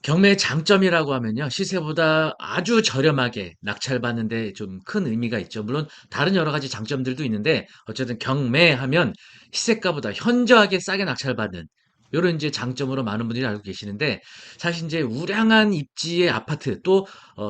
경매의 장점이라고 하면요. 시세보다 아주 저렴하게 낙찰받는데 좀 큰 의미가 있죠. 물론 다른 여러 가지 장점들도 있는데 어쨌든 경매하면 시세가보다 현저하게 싸게 낙찰받는 요런 이제 장점으로 많은 분들이 알고 계시는데 사실 이제 우량한 입지의 아파트 또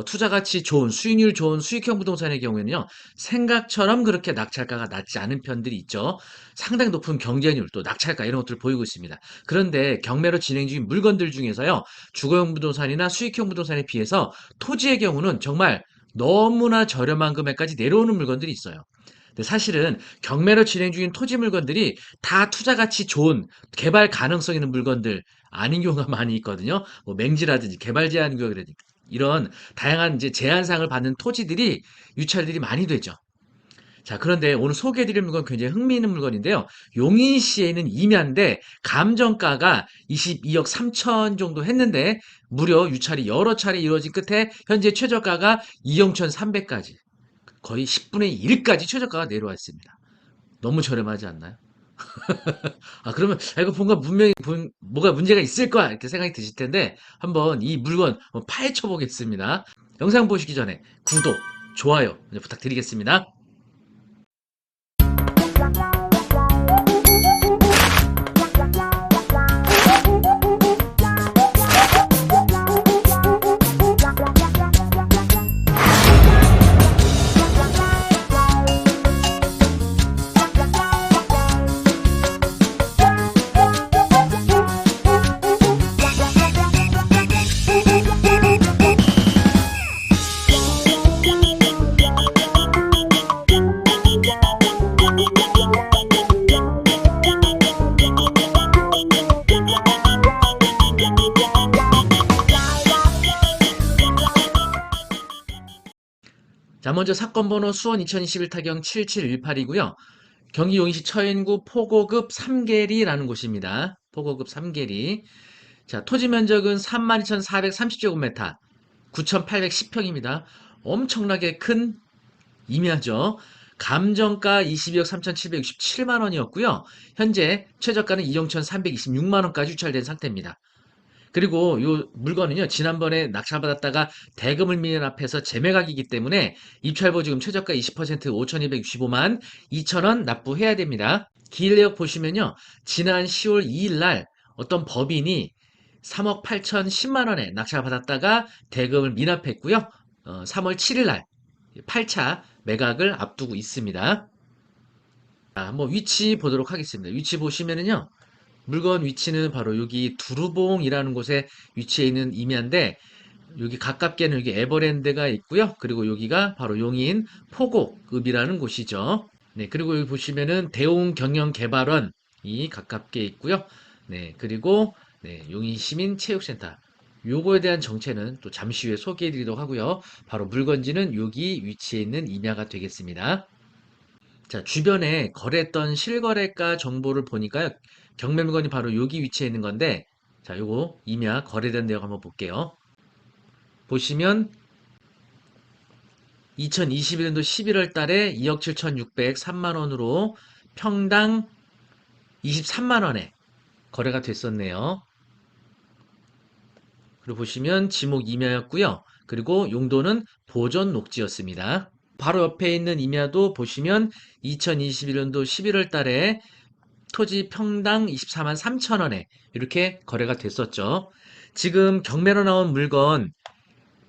투자 가치 좋은 수익률 좋은 수익형 부동산의 경우에는요. 생각처럼 그렇게 낙찰가가 낮지 않은 편들이 있죠. 상당히 높은 경쟁률 또 낙찰가 이런 것들을 보이고 있습니다. 그런데 경매로 진행 중인 물건들 중에서요. 주거용 부동산이나 수익형 부동산에 비해서 토지의 경우는 정말 너무나 저렴한 금액까지 내려오는 물건들이 있어요. 근데 사실은 경매로 진행 중인 토지 물건들이 다 투자 가치 좋은 개발 가능성 있는 물건들 아닌 경우가 많이 있거든요. 뭐 맹지라든지 개발 제한 구역이라든지 이런 다양한 이제 제한사항을 받는 토지들이 유찰들이 많이 되죠. 자, 그런데 오늘 소개해드릴 물건 굉장히 흥미있는 물건인데요. 용인시에 있는 임야인데 감정가가 22억 3천 정도 했는데 무려 유찰이 여러 차례 이루어진 끝에 현재 최저가가 2억 1,300까지 거의 10분의 1까지 최저가가 내려왔습니다. 너무 저렴하지 않나요? 아, 그러면 이거 뭔가 분명히 뭐가 문제가 있을 거야 이렇게 생각이 드실 텐데 한번 이 물건 한번 파헤쳐 보겠습니다. 영상 보시기 전에 구독, 좋아요 부탁드리겠습니다. 자, 먼저 사건 번호 수원 2021 타경 7718이고요. 경기 용인시 처인구 포고급 삼계리라는 곳입니다. 포고급 삼계리. 자, 토지 면적은 32,430제곱미터, 9,810평입니다. 엄청나게 큰 임야죠. 감정가 22억 3,767만 원이었고요. 현재 최저가는 2억 1,326만 원까지 유찰된 상태입니다. 그리고 요 물건은요, 지난번에 낙찰받았다가 대금을 미납해서 재매각이기 때문에 입찰보증금 최저가 20% 5,265만 2천 원 납부해야 됩니다. 기일 내역 보시면요, 지난 10월 2일 날 어떤 법인이 3억 8천 10만 원에 낙찰받았다가 대금을 미납했고요. 3월 7일 날 8차 매각을 앞두고 있습니다. 자, 한번 위치 보도록 하겠습니다. 위치 보시면은요, 물건 위치는 바로 여기 두루봉이라는 곳에 위치해 있는 임야인데 여기 가깝게는 여기 에버랜드가 있고요. 그리고 여기가 바로 용인 포고읍이라는 곳이죠. 네, 그리고 여기 보시면은 대웅경영개발원이 가깝게 있고요. 네, 그리고 네, 용인시민체육센터. 요거에 대한 정체는 또 잠시 후에 소개해 드리도록 하고요. 바로 물건지는 여기 위치해 있는 임야가 되겠습니다. 자, 주변에 거래했던 실거래가 정보를 보니까요. 경매 물건이 바로 여기 위치해 있는 건데, 자, 요거 임야 거래된 내역 한번 볼게요. 보시면 2021년도 11월 달에 2억 7,603만 원으로 평당 23만 원에 거래가 됐었네요. 그리고 보시면 지목 임야였고요. 그리고 용도는 보존 녹지였습니다. 바로 옆에 있는 임야도 보시면 2021년도 11월 달에 토지 평당 24만 3천 원에 이렇게 거래가 됐었죠. 지금 경매로 나온 물건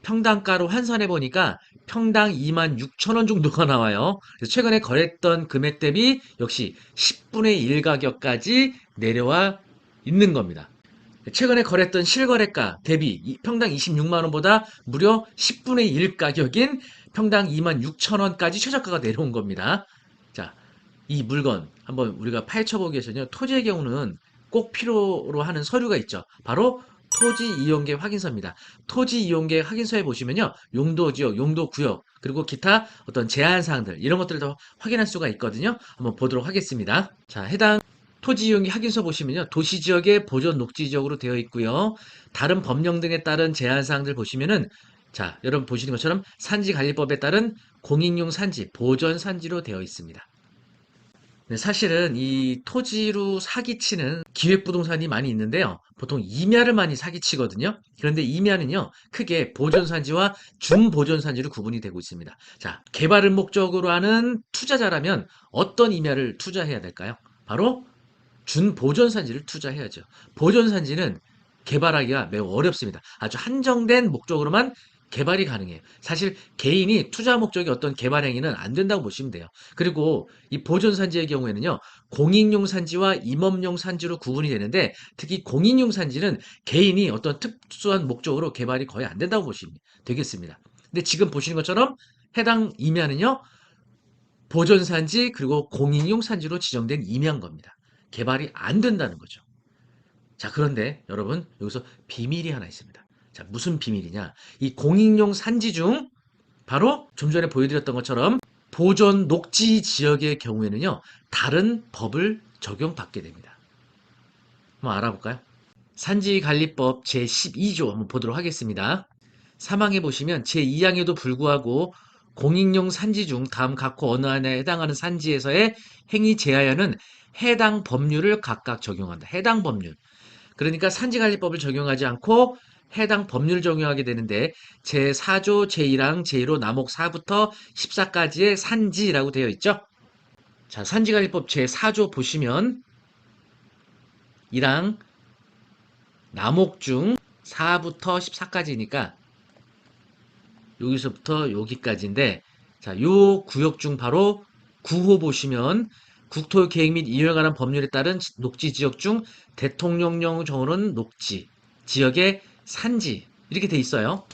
평당가로 환산해 보니까 평당 2만 6천 원 정도가 나와요. 그래서 최근에 거래했던 금액 대비 역시 10분의 1 가격까지 내려와 있는 겁니다. 최근에 거래했던 실거래가 대비 평당 26만 원보다 무려 10분의 1 가격인 평당 2만 6천 원까지 최저가가 내려온 겁니다. 자, 이 물건 한번 우리가 파헤쳐 보기 위해서는요. 토지의 경우는 꼭 필요로 하는 서류가 있죠. 바로 토지 이용계획 확인서입니다. 토지 이용계획 확인서에 보시면요. 용도 지역, 용도 구역, 그리고 기타 어떤 제한 사항들 이런 것들을 더 확인할 수가 있거든요. 한번 보도록 하겠습니다. 자, 해당 토지 이용기 확인서 보시면요. 도시지역의 보존 녹지지역으로 되어 있고요. 다른 법령 등에 따른 제한사항들 보시면은 자, 여러분 보시는 것처럼 산지관리법에 따른 공익용 산지, 보전 산지로 되어 있습니다. 네, 사실은 이 토지로 사기치는 기획부동산이 많이 있는데요. 보통 임야를 많이 사기치거든요. 그런데 임야는요, 크게 보존산지와 준보존산지로 구분이 되고 있습니다. 자, 개발을 목적으로 하는 투자자라면 어떤 임야를 투자해야 될까요? 바로 준보존산지를 투자해야죠. 보존산지는 개발하기가 매우 어렵습니다. 아주 한정된 목적으로만 개발이 가능해요. 사실 개인이 투자 목적이 어떤 개발 행위는 안 된다고 보시면 돼요. 그리고 이 보존산지의 경우에는요, 공익용 산지와 임업용 산지로 구분이 되는데, 특히 공익용 산지는 개인이 어떤 특수한 목적으로 개발이 거의 안 된다고 보시면 되겠습니다. 근데 지금 보시는 것처럼 해당 임야는요, 보존산지 그리고 공인용 산지로 지정된 임야인 겁니다. 개발이 안 된다는 거죠. 자, 그런데 여러분 여기서 비밀이 하나 있습니다. 자, 무슨 비밀이냐? 이 공인용 산지 중 바로 좀 전에 보여드렸던 것처럼 보존 녹지 지역의 경우에는요, 다른 법을 적용받게 됩니다. 한번 알아볼까요? 산지관리법 제12조 한번 보도록 하겠습니다. 사망해 보시면 제2항에도 불구하고 공익용 산지 중 다음 각호 어느 하나에 해당하는 산지에서의 행위 제하여는 해당 법률을 각각 적용한다. 해당 법률. 그러니까 산지관리법을 적용하지 않고 해당 법률을 적용하게 되는데 제4조 제1항 제1호 남목 4부터 14까지의 산지라고 되어 있죠. 자, 산지관리법 제4조 보시면 1항 남목 중 4부터 14까지니까 여기서부터 여기까지인데, 자, 요 구역 중 바로 9호 보시면 국토 계획 및 이용에 관한 법률에 따른 녹지 지역 중 대통령령 정호는 녹지 지역의 산지 이렇게 돼 있어요.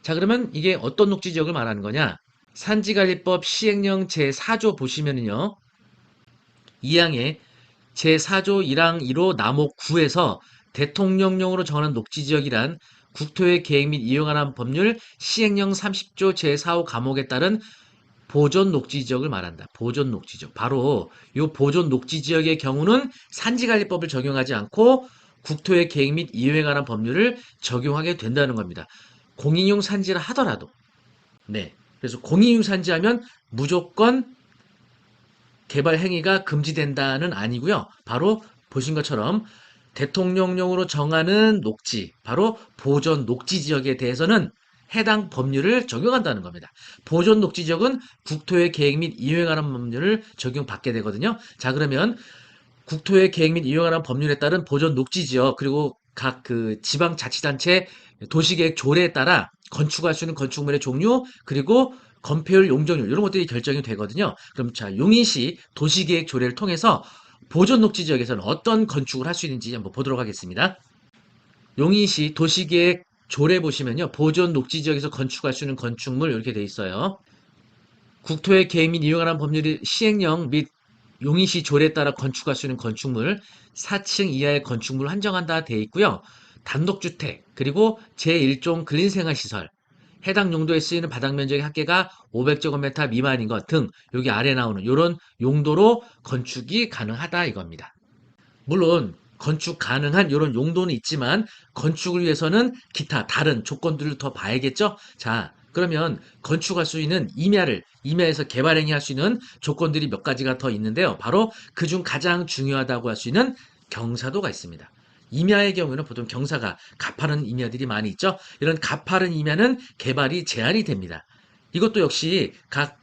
자, 그러면 이게 어떤 녹지 지역을 말하는 거냐? 산지관리법 시행령 제4조 보시면은요, 2항에 제4조 1항 1호 남목 9에서 대통령령으로 정하는 녹지지역이란 국토의 계획 및 이용에 관한 법률 시행령 30조 제4호 감옥에 따른 보존 녹지지역을 말한다. 보존 녹지지역. 바로 이 보존 녹지지역의 경우는 산지관리법을 적용하지 않고 국토의 계획 및 이용에 관한 법률을 적용하게 된다는 겁니다. 공인용 산지라 하더라도. 네. 그래서 공인용 산지하면 무조건 개발 행위가 금지된다는 아니고요. 바로 보신 것처럼 대통령령으로 정하는 녹지, 바로 보존 녹지 지역에 대해서는 해당 법률을 적용한다는 겁니다. 보존 녹지 지역은 국토의 계획 및 이용에 관한 법률을 적용받게 되거든요. 자, 그러면 국토의 계획 및 이용에 관한 법률에 따른 보존 녹지 지역 그리고 각 그 지방자치단체 도시계획 조례에 따라 건축할 수 있는 건축물의 종류 그리고 건폐율, 용적률 이런 것들이 결정이 되거든요. 그럼 자, 용인시 도시계획 조례를 통해서 보존 녹지 지역에서는 어떤 건축을 할 수 있는지 한번 보도록 하겠습니다. 용인시 도시계획 조례 보시면요. 보존 녹지 지역에서 건축할 수 있는 건축물 이렇게 돼 있어요. 국토의 계획 및 이용하는 법률이 시행령 및 용인시 조례에 따라 건축할 수 있는 건축물 4층 이하의 건축물을 한정한다 되어 있고요. 단독주택 그리고 제1종 근린생활시설 해당 용도에 쓰이는 바닥 면적의 합계가 500제곱미터 미만인 것 등 여기 아래 나오는 이런 용도로 건축이 가능하다 이겁니다. 물론 건축 가능한 이런 용도는 있지만 건축을 위해서는 기타 다른 조건들을 더 봐야겠죠? 자, 그러면 건축할 수 있는 임야에서 개발 행위할 수 있는 조건들이 몇 가지가 더 있는데요. 바로 그중 가장 중요하다고 할 수 있는 경사도가 있습니다. 임야의 경우에는 보통 경사가 가파른 임야들이 많이 있죠. 이런 가파른 임야는 개발이 제한이 됩니다. 이것도 역시 각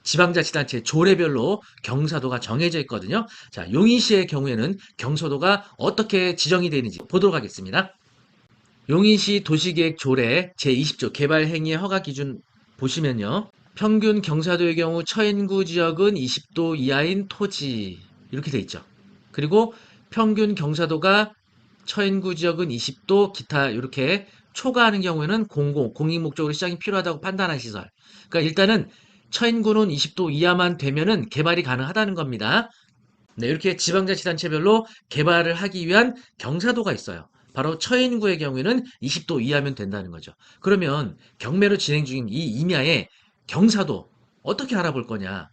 지방자치단체 조례별로 경사도가 정해져 있거든요. 자, 용인시의 경우에는 경사도가 어떻게 지정이 되는지 보도록 하겠습니다. 용인시 도시계획 조례 제20조 개발행위의 허가 기준 보시면요. 평균 경사도의 경우 처인구 지역은 20도 이하인 토지 이렇게 돼 있죠. 그리고 평균 경사도가 처인구 지역은 20도 기타 이렇게 초과하는 경우에는 공익 목적으로 시장이 필요하다고 판단한 시설. 그러니까 일단은 처인구는 20도 이하만 되면은 개발이 가능하다는 겁니다. 네, 이렇게 지방자치단체별로 개발을 하기 위한 경사도가 있어요. 바로 처인구의 경우에는 20도 이하면 된다는 거죠. 그러면 경매로 진행 중인 이 임야의 경사도 어떻게 알아볼 거냐?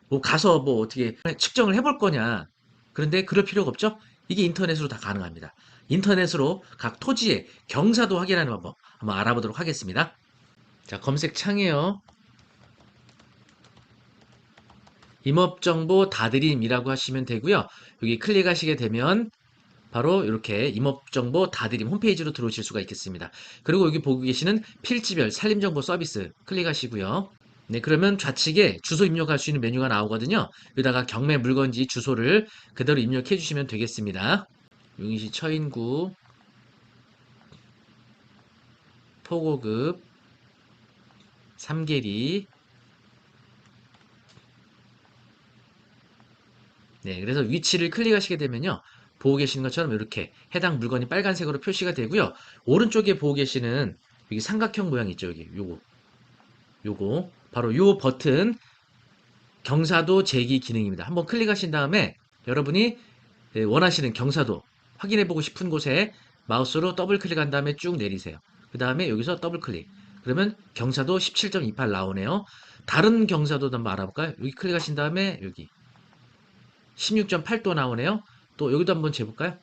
뭐 가서 뭐 어떻게 측정을 해볼 거냐? 그런데 그럴 필요가 없죠? 이게 인터넷으로 다 가능합니다. 인터넷으로 각 토지의 경사도 확인하는 방법 한번 알아보도록 하겠습니다. 자, 검색 창에요. 임업정보 다드림이라고 하시면 되고요. 여기 클릭하시게 되면 바로 이렇게 임업정보 다드림 홈페이지로 들어오실 수가 있겠습니다. 그리고 여기 보고 계시는 필지별 산림정보 서비스 클릭하시고요. 네, 그러면 좌측에 주소 입력할 수 있는 메뉴가 나오거든요. 여기다가 경매 물건지 주소를 그대로 입력해 주시면 되겠습니다. 용인시 처인구 포고급 3계리. 네, 그래서 위치를 클릭하시게 되면요. 보고 계시는 것처럼 이렇게 해당 물건이 빨간색으로 표시가 되고요. 오른쪽에 보고 계시는 여기 삼각형 모양 있죠. 여기 요거 바로 요 버튼 경사도 재기 기능입니다. 한번 클릭하신 다음에 여러분이 원하시는 경사도 확인해 보고 싶은 곳에 마우스로 더블 클릭한 다음에 쭉 내리세요. 그 다음에 여기서 더블 클릭. 그러면 경사도 17.28 나오네요. 다른 경사도도 한번 알아볼까요? 여기 클릭하신 다음에 여기 16.8도 나오네요. 또 여기도 한번 재볼까요?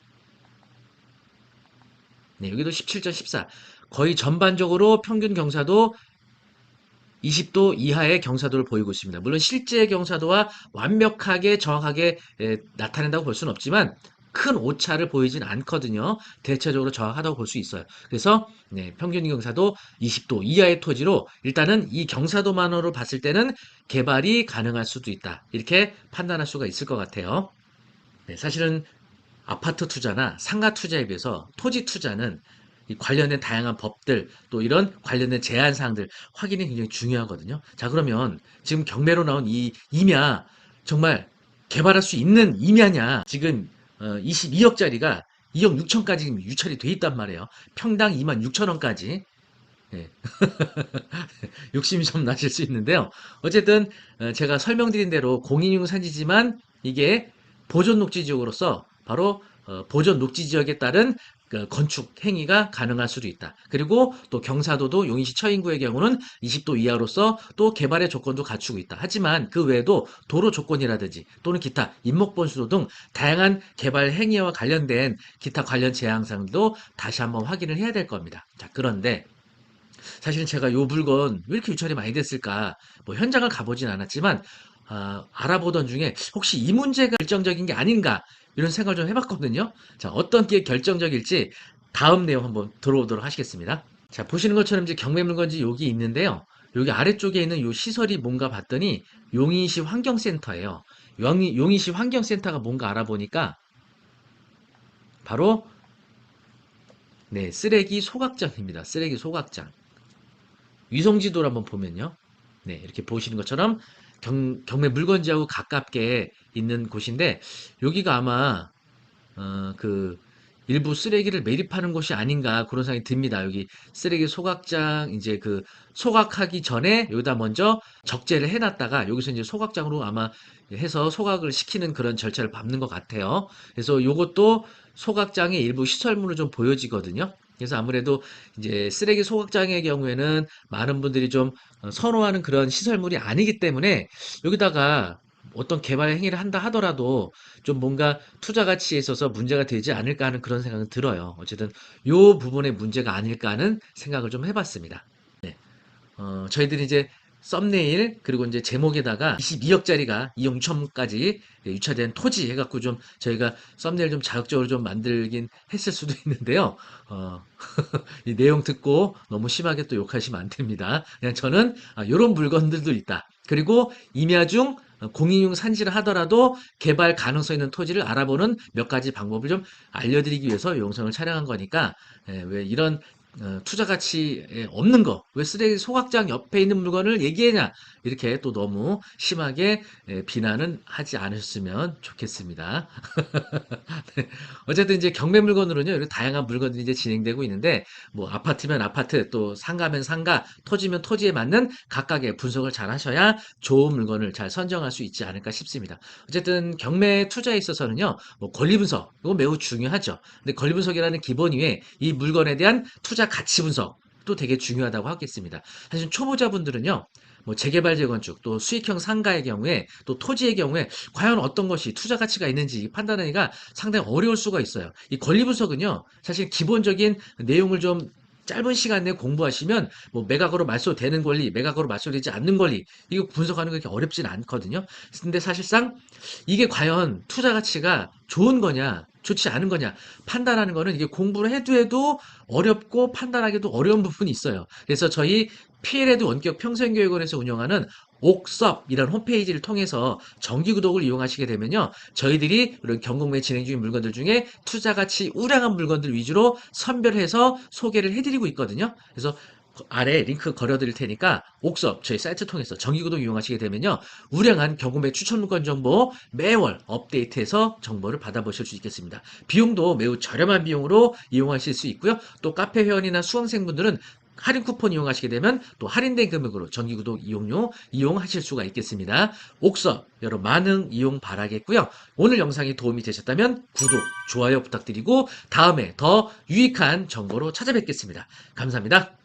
네, 여기도 17.14. 거의 전반적으로 평균 경사도 20도 이하의 경사도를 보이고 있습니다. 물론 실제 경사도와 완벽하게 정확하게 나타낸다고 볼 수는 없지만 큰 오차를 보이진 않거든요. 대체적으로 정확하다고 볼 수 있어요. 그래서 네, 평균 경사도 20도 이하의 토지로 일단은 이 경사도만으로 봤을 때는 개발이 가능할 수도 있다. 이렇게 판단할 수가 있을 것 같아요. 네, 사실은 아파트 투자나 상가 투자에 비해서 토지 투자는 이 관련된 다양한 법들 또 이런 관련된 제한 사항들 확인이 굉장히 중요하거든요. 자, 그러면 지금 경매로 나온 이 임야 정말 개발할 수 있는 임야냐? 지금 22억짜리가 2억 6천까지 유찰이 돼 있단 말이에요. 평당 2만 6천 원까지. 예, 욕심이 좀 나실 수 있는데요. 어쨌든 제가 설명드린 대로 공인용 산지지만 이게 보존 녹지 지역으로서 바로 보존 녹지 지역에 따른 그 건축 행위가 가능할 수도 있다. 그리고 또 경사도도 용인시 처인구의 경우는 20도 이하로서 또 개발의 조건도 갖추고 있다. 하지만 그 외에도 도로 조건이라든지 또는 기타 인목번수도 등 다양한 개발 행위와 관련된 기타 관련 제한사항도 다시 한번 확인을 해야 될 겁니다. 자, 그런데 사실은 제가 요 물건 왜 이렇게 유찰이 많이 됐을까? 뭐 현장을 가보진 않았지만 알아보던 중에 혹시 이 문제가 결정적인 게 아닌가 이런 생각을 좀 해봤거든요. 자, 어떤 게 결정적일지 다음 내용 한번 들어보도록 하시겠습니다. 자, 보시는 것처럼 이제 경매 물건지 여기 있는데요. 여기 아래쪽에 있는 요 시설이 뭔가 봤더니 용인시 환경센터예요. 용인시 환경센터가 뭔가 알아보니까 바로 네, 쓰레기 소각장입니다. 쓰레기 소각장. 위성지도를 한번 보면요. 네, 이렇게 보시는 것처럼 경매 물건지하고 가깝게 있는 곳인데 여기가 아마 그 일부 쓰레기를 매립하는 곳이 아닌가 그런 생각이 듭니다. 여기 쓰레기 소각장 이제 그 소각하기 전에 여기다 먼저 적재를 해놨다가 여기서 이제 소각장으로 아마 해서 소각을 시키는 그런 절차를 밟는 것 같아요. 그래서 이것도 소각장의 일부 시설물로 좀 보여지거든요. 그래서 아무래도 이제 쓰레기 소각장의 경우에는 많은 분들이 좀 선호하는 그런 시설물이 아니기 때문에 여기다가 어떤 개발 행위를 한다 하더라도 좀 뭔가 투자 가치에 있어서 문제가 되지 않을까 하는 그런 생각은 들어요. 어쨌든 요 부분의 문제가 아닐까 하는 생각을 좀 해봤습니다. 네. 저희들이 이제 썸네일 그리고 이제 제목에다가 22억짜리가 2억 6천까지 유찰된 토지 해갖고 좀 저희가 썸네일 좀 자극적으로 좀 만들긴 했을 수도 있는데요. 어, 이 내용 듣고 너무 심하게 또 욕하시면 안 됩니다. 그냥 저는 이런 물건들도 있다. 그리고 임야 중 공인용 산지를 하더라도 개발 가능성 있는 토지를 알아보는 몇 가지 방법을 좀 알려드리기 위해서 이 영상을 촬영한 거니까 왜 이런 투자 가치에 없는 거, 왜 쓰레기 소각장 옆에 있는 물건을 얘기하냐, 이렇게 또 너무 심하게 비난은 하지 않으셨으면 좋겠습니다. 네. 어쨌든 이제 경매 물건으로는요, 이렇게 다양한 물건들이 이제 진행되고 있는데, 뭐 아파트면 아파트, 또 상가면 상가, 토지면 토지에 맞는 각각의 분석을 잘 하셔야 좋은 물건을 잘 선정할 수 있지 않을까 싶습니다. 어쨌든 경매 투자에 있어서는요, 뭐 권리 분석, 이거 매우 중요하죠. 근데 권리 분석이라는 기본 위에 이 물건에 대한 투자 가치 분석, 또 되게 중요하다고 하겠습니다. 사실 초보자분들은요, 뭐 재개발 재건축 또 수익형 상가의 경우에 또 토지의 경우에 과연 어떤 것이 투자 가치가 있는지 판단하기가 상당히 어려울 수가 있어요. 이 권리 분석은요, 사실 기본적인 내용을 좀 짧은 시간 내에 공부하시면 뭐 매각으로 말소되는 권리, 매각으로 말소되지 않는 권리 이거 분석하는 게 그렇게 어렵진 않거든요. 근데 사실상 이게 과연 투자 가치가 좋은 거냐, 좋지 않은 거냐 판단하는 거는 이게 공부를 해도 어렵고 판단하기도 어려운 부분이 있어요. 그래서 저희 PL에도 원격 평생교육원에서 운영하는 옥섭이라는 홈페이지를 통해서 정기 구독을 이용하시게 되면요. 저희들이 이런 경공매 진행 중인 물건들 중에 투자 가치 우량한 물건들 위주로 선별해서 소개를 해드리고 있거든요. 그래서 아래 링크 걸어드릴 테니까 옥섭 저희 사이트 통해서 정기 구독 이용하시게 되면요. 우량한 경공매 추천 물건 정보 매월 업데이트해서 정보를 받아보실 수 있겠습니다. 비용도 매우 저렴한 비용으로 이용하실 수 있고요. 또 카페 회원이나 수강생분들은 할인 쿠폰 이용하시게 되면 또 할인된 금액으로 정기구독 이용료 이용하실 수가 있겠습니다. 옥섭 여러분 많은 이용 바라겠고요. 오늘 영상이 도움이 되셨다면 구독, 좋아요 부탁드리고 다음에 더 유익한 정보로 찾아뵙겠습니다. 감사합니다.